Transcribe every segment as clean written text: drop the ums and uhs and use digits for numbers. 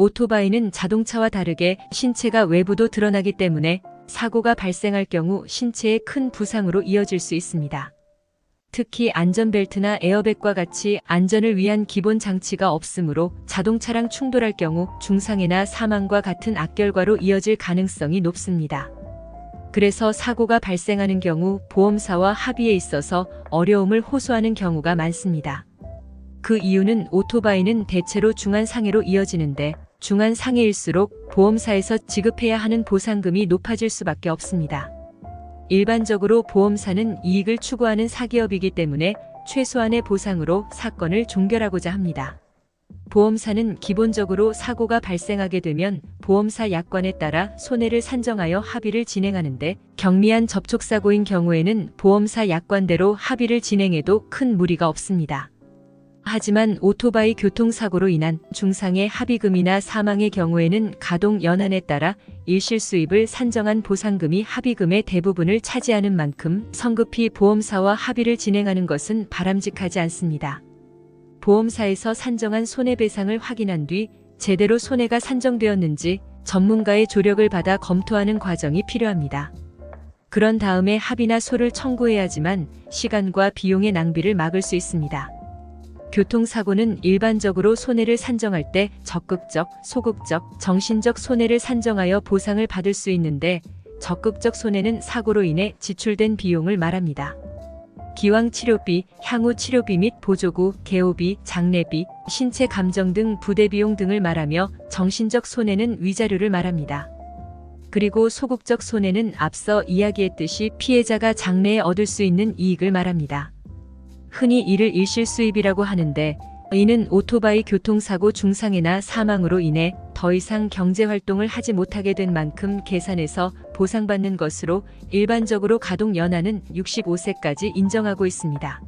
오토바이는 자동차와 다르게 신체가 외부도 드러나기 때문에 사고가 발생할 경우 신체에 큰 부상으로 이어질 수 있습니다. 특히 안전벨트나 에어백과 같이 안전을 위한 기본 장치가 없으므로 자동차랑 충돌할 경우 중상해나 사망과 같은 악결과로 이어질 가능성이 높습니다. 그래서 사고가 발생하는 경우 보험사와 합의에 있어서 어려움을 호소하는 경우가 많습니다. 그 이유는 오토바이는 대체로 중한 상해로 이어지는데 중한 상해일수록 보험사에서 지급해야 하는 보상금이 높아질 수밖에 없습니다. 일반적으로 보험사는 이익을 추구하는 사기업이기 때문에 최소한의 보상으로 사건을 종결하고자 합니다. 보험사는 기본적으로 사고가 발생하게 되면 보험사 약관에 따라 손해를 산정하여 합의를 진행하는데 경미한 접촉사고인 경우에는 보험사 약관대로 합의를 진행해도 큰 무리가 없습니다. 하지만 오토바이 교통사고로 인한 중상해 합의금이나 사망의 경우에는 가동 연한에 따라 일실수입을 산정한 보상금이 합의금의 대부분을 차지하는 만큼 성급히 보험사와 합의를 진행하는 것은 바람직하지 않습니다. 보험사에서 산정한 손해배상을 확인한 뒤 제대로 손해가 산정되었는지 전문가의 조력을 받아 검토하는 과정이 필요합니다. 그런 다음에 합의나 소를 청구해야지만 시간과 비용의 낭비를 막을 수 있습니다. 교통사고는 일반적으로 손해를 산정할 때 적극적, 소극적, 정신적 손해를 산정하여 보상을 받을 수 있는데 적극적 손해는 사고로 인해 지출된 비용을 말합니다. 기왕 치료비, 향후 치료비 및 보조구, 개호비, 장례비, 신체 감정 등 부대비용 등을 말하며 정신적 손해는 위자료를 말합니다. 그리고 소극적 손해는 앞서 이야기했듯이 피해자가 장래에 얻을 수 있는 이익을 말합니다. 흔히 이를 일실수입이라고 하는데 이는 오토바이 교통사고 중상해나 사망으로 인해 더 이상 경제활동을 하지 못하게 된 만큼 계산해서 보상받는 것으로 일반적으로 가동 연한은 65세까지 인정하고 있습니다.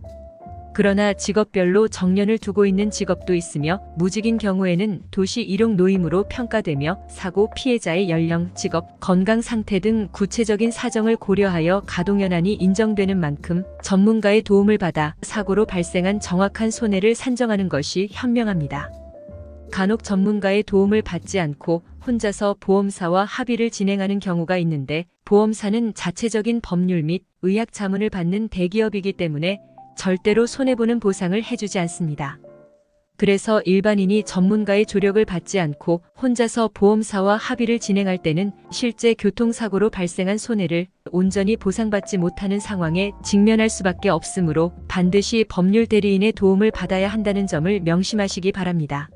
그러나 직업별로 정년을 두고 있는 직업도 있으며 무직인 경우에는 도시 일용 노임으로 평가되며 사고 피해자의 연령, 직업, 건강 상태 등 구체적인 사정을 고려하여 가동연한이 인정되는 만큼 전문가의 도움을 받아 사고로 발생한 정확한 손해를 산정하는 것이 현명합니다. 간혹 전문가의 도움을 받지 않고 혼자서 보험사와 합의를 진행하는 경우가 있는데 보험사는 자체적인 법률 및 의학 자문을 받는 대기업이기 때문에 절대로 손해보는 보상을 해주지 않습니다. 그래서 일반인이 전문가의 조력을 받지 않고 혼자서 보험사와 합의를 진행할 때는 실제 교통사고로 발생한 손해를 온전히 보상받지 못하는 상황에 직면할 수밖에 없으므로 반드시 법률 대리인의 도움을 받아야 한다는 점을 명심하시기 바랍니다.